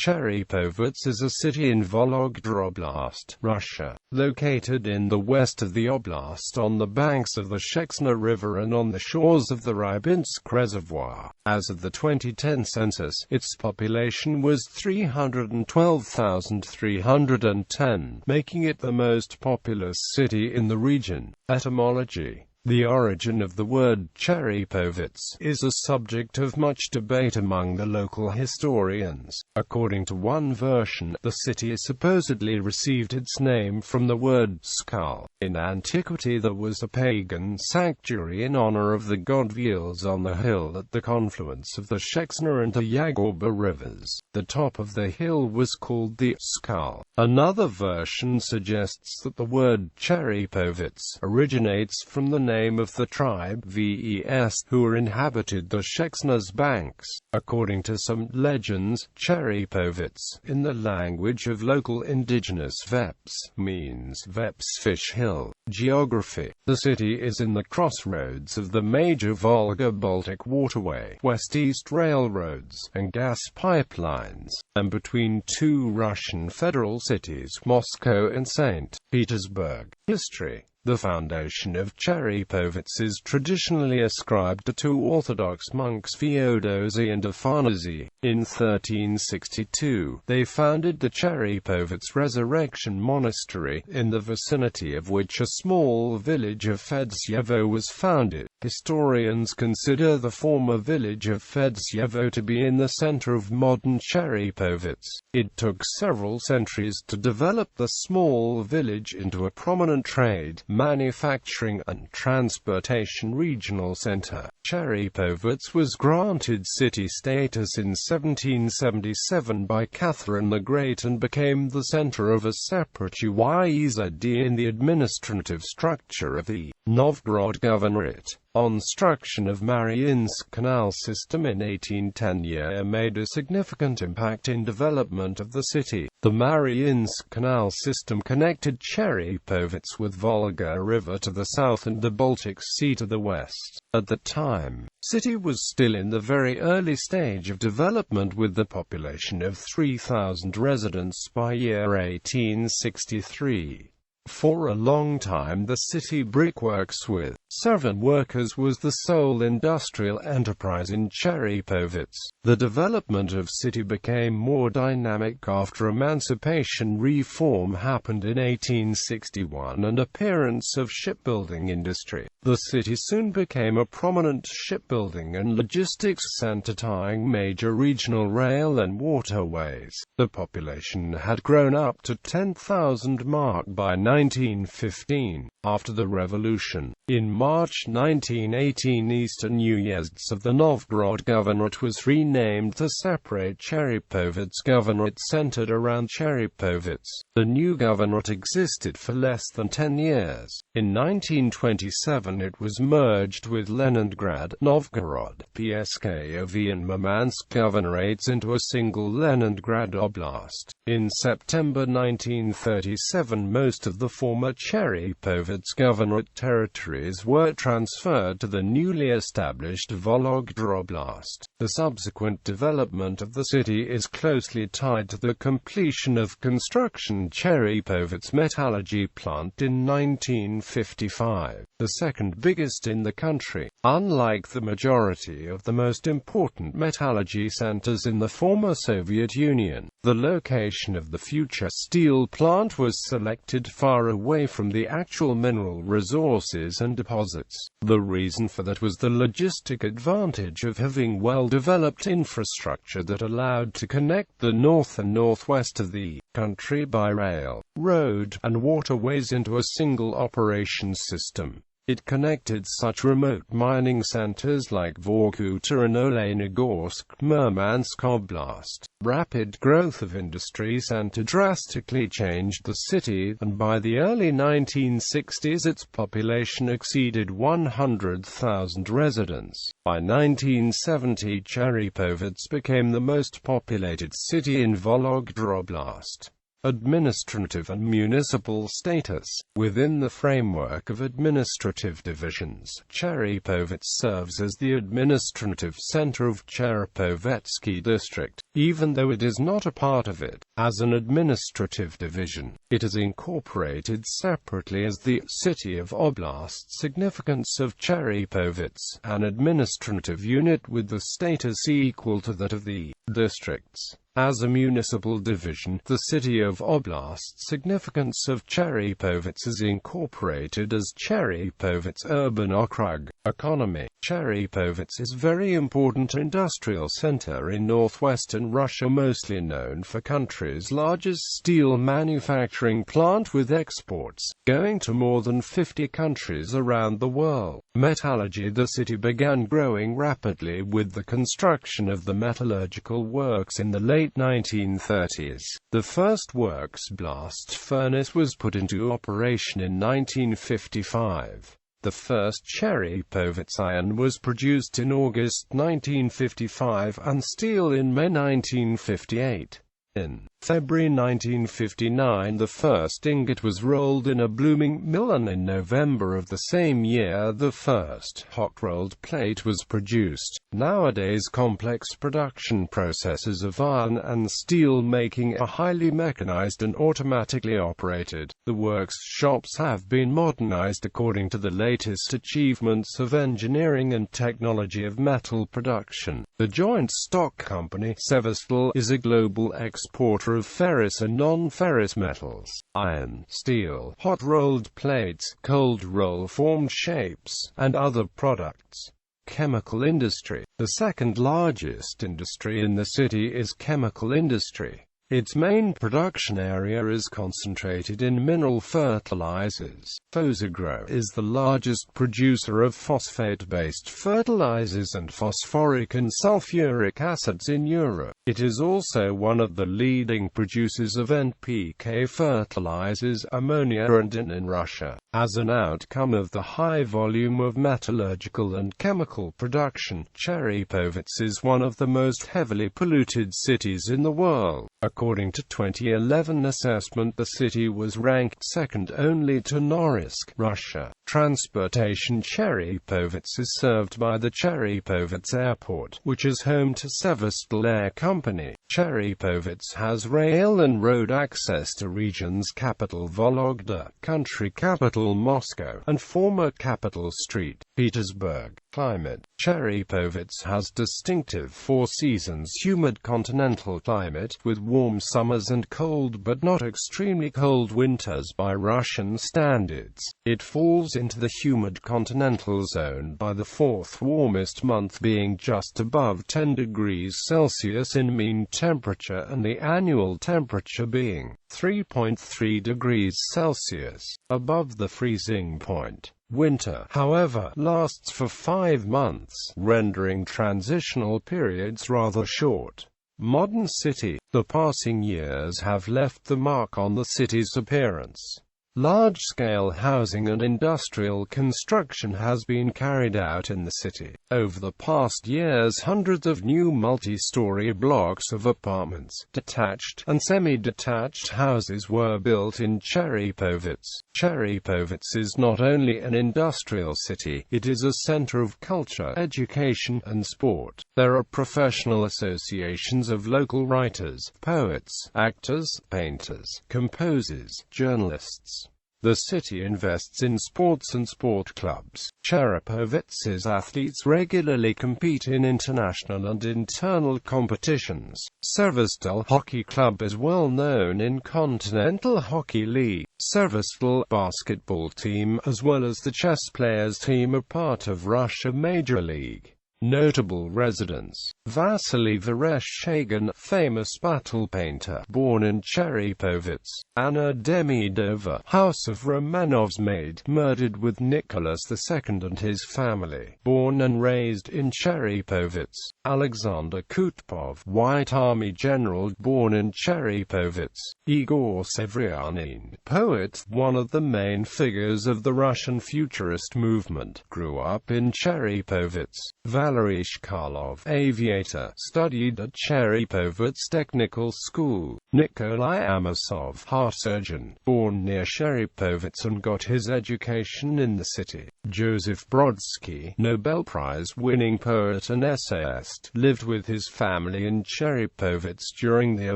Cherepovets is a city in Vologda Oblast, Russia, located in the west of the oblast on the banks of the Sheksna River and on the shores of the Rybinsk Reservoir. As of the 2010 census, its population was 312,310, making it the most populous city in the region. Etymology. The origin of the word Cherepovets is a subject of much debate among the local historians. According to one version, the city supposedly received its name from the word skull. In antiquity there was a pagan sanctuary in honor of the god Veles on the hill at the confluence of the Sheksna and the Yagoba rivers. The top of the hill was called the skull. Another version suggests that the word Cherepovets originates from the name of the tribe Ves who inhabited the Sheksna's banks. According to some legends, Cherepovets, in the language of local indigenous Veps, means Veps fish hill. Geography. The city is in the crossroads of the major Volga-Baltic waterway, west-east railroads, and gas pipelines, and between two Russian federal cities, Moscow and St. Petersburg. History. The foundation of Cherepovets is traditionally ascribed to two Orthodox monks Feodosi and Afanasy. In 1362, they founded the Cherepovets Resurrection Monastery, in the vicinity of which a small village of Fedsevo was founded. Historians consider the former village of Fedsevo to be in the center of modern Cherepovets. It took several centuries to develop the small village into a prominent trade, manufacturing and transportation regional center. Cherepovets was granted city status in 1777 by Catherine the Great and became the center of a separate UYZD in the administrative structure of the Novgorod Governorate. Construction of Mariinsk Canal system in 1810 made a significant impact in development of the city. The Mariinsk Canal system connected Cherepovets with Volga River to the south and the Baltic Sea to the west. At the time, city was still in the very early stage of development with the population of 3,000 residents by year 1863. For a long time the city brickworks with servant workers was the sole industrial enterprise in Cherepovets. The development of city became more dynamic after emancipation reform happened in 1861 and appearance of shipbuilding industry. The city soon became a prominent shipbuilding and logistics center tying major regional rail and waterways. The population had grown up to 10,000 mark by 1915. After the revolution, in March 1918, Eastern Uyezds of the Novgorod Governorate was renamed to separate Cherepovets Governorate centered around Cherepovets. The new governorate existed for less than 10 years. In 1927 it was merged with Leningrad, Novgorod, Pskov and Murmansk governorates into a single Leningrad Oblast. In September 1937 most of the former Cherepovets Governorate territories were transferred to the newly established Vologda Oblast. The subsequent development of the city is closely tied to the completion of construction Cherepovets metallurgy plant in 1955, the second biggest in the country. Unlike the majority of the most important metallurgy centers in the former Soviet Union, the location of the future steel plant was selected far away from the actual mineral resources and deposits. The reason for that was the logistic advantage of having well-developed infrastructure that allowed to connect the north and northwest of the country by rail, road, and waterways into a single operations system. It connected such remote mining centers like Vorkuta and Olenegorsk, Murmansk Oblast. Rapid growth of industry center drastically changed the city, and by the early 1960s its population exceeded 100,000 residents. By 1970 Cherepovets became the most populated city in Vologda Oblast. administrative and municipal status. Within the framework of administrative divisions, Cherepovets serves as the administrative center of Cherepovetsky district, even though it is not a part of it. As an administrative division, it is incorporated separately as the city of Oblast. Significance of Cherepovets, an administrative unit with the status equal to that of the districts. As a municipal division, the city of Oblast. Significance of Cherepovets is incorporated as Cherepovets urban okrug. Economy. Cherepovets is very important industrial center in northwestern Russia, mostly known for country's largest steel manufacturing plant with exports going to more than 50 countries around the world. Metallurgy. The city began growing rapidly with the construction of the metallurgical works in the late 1930s. The first works blast furnace was put into operation in 1955. The first Cherepovets iron was produced in August 1955 and steel in May 1958. In February 1959 the first ingot was rolled in a blooming mill, and in November of the same year the first hot-rolled plate was produced. Nowadays complex production processes of iron and steel making are highly mechanized and automatically operated. The works shops have been modernized according to the latest achievements of engineering and technology of metal production. The joint stock company Sevastopol is a global exporter of ferrous and non-ferrous metals, iron, steel, hot-rolled plates, cold roll-formed shapes, and other products. Chemical industry. The second largest industry in the city is chemical industry. Its main production area is concentrated in mineral fertilizers. Fosagro is the largest producer of phosphate-based fertilizers and phosphoric and sulfuric acids in Europe. It is also one of the leading producers of NPK fertilizers, ammonia and in Russia. As an outcome of the high volume of metallurgical and chemical production, Cherepovets is one of the most heavily polluted cities in the world. According to 2011 assessment, the city was ranked second only to Norilsk, Russia. Transportation. Cherepovets is served by the Cherepovets Airport, which is home to Sevastopol Air Company. Cherepovets has rail and road access to region's capital Vologda, country capital Moscow, and former capital St. Petersburg. Climate. Cherepovets has distinctive four seasons humid continental climate, with warm summers and cold but not extremely cold winters by Russian standards. It falls into the humid continental zone by the fourth warmest month being just above 10 degrees Celsius in mean temperature and the annual temperature being 3.3 degrees Celsius above the freezing point. Winter, however, lasts for 5 months, rendering transitional periods rather short. Modern city. The passing years have left the mark on the city's appearance. Large-scale housing and industrial construction has been carried out in the city. Over the past years, hundreds of new multi-story blocks of apartments, detached and semi-detached houses were built in Cherepovets. Cherepovets is not only an industrial city, it is a center of culture, education, and sport. There are professional associations of local writers, poets, actors, painters, composers, journalists. The city invests in sports and sport clubs. Cherepovets' athletes regularly compete in international and internal competitions. Sevastopol Hockey Club is well known in Continental Hockey League. Sevastopol basketball team as well as the chess players team are part of Russia Major League. Notable residents. Vasily Vereshchagin, famous battle painter, born in Cherepovets. Anna Demidova, House of Romanovs maid, murdered with Nicholas II and his family, born and raised in Cherepovets. Alexander Kutupov, White Army general, born in Cherepovets. Igor Sevryanin, poet, one of the main figures of the Russian futurist movement, grew up in Cherepovets. Valery Shkalov, aviator, studied at Cherepovets Technical School. Nikolai Amasov, heart surgeon, born near Cherepovets and got his education in the city. Joseph Brodsky, Nobel Prize-winning poet and essayist, lived with his family in Cherepovets during the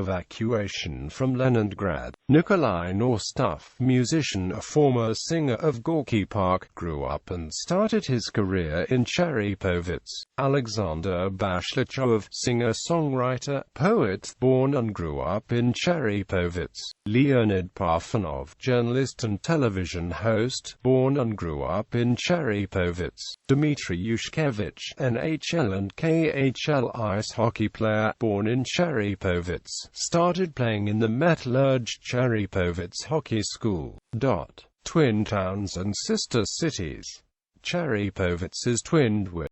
evacuation from Leningrad. Nikolai Norstov, musician, a former singer of Gorky Park, grew up and started his career in Cherepovets. Alexander Bashlichov, singer-songwriter, poet, born and grew up in Cherepovets. Leonid Parfenov, journalist and television host, born and grew up in Cherepovets. Dmitry Yushkevich, NHL and KHL ice hockey player, born in Cherepovets, started playing in the Metallurg Cherepovets Hockey School. Twin towns and sister cities. Cherepovets is twinned with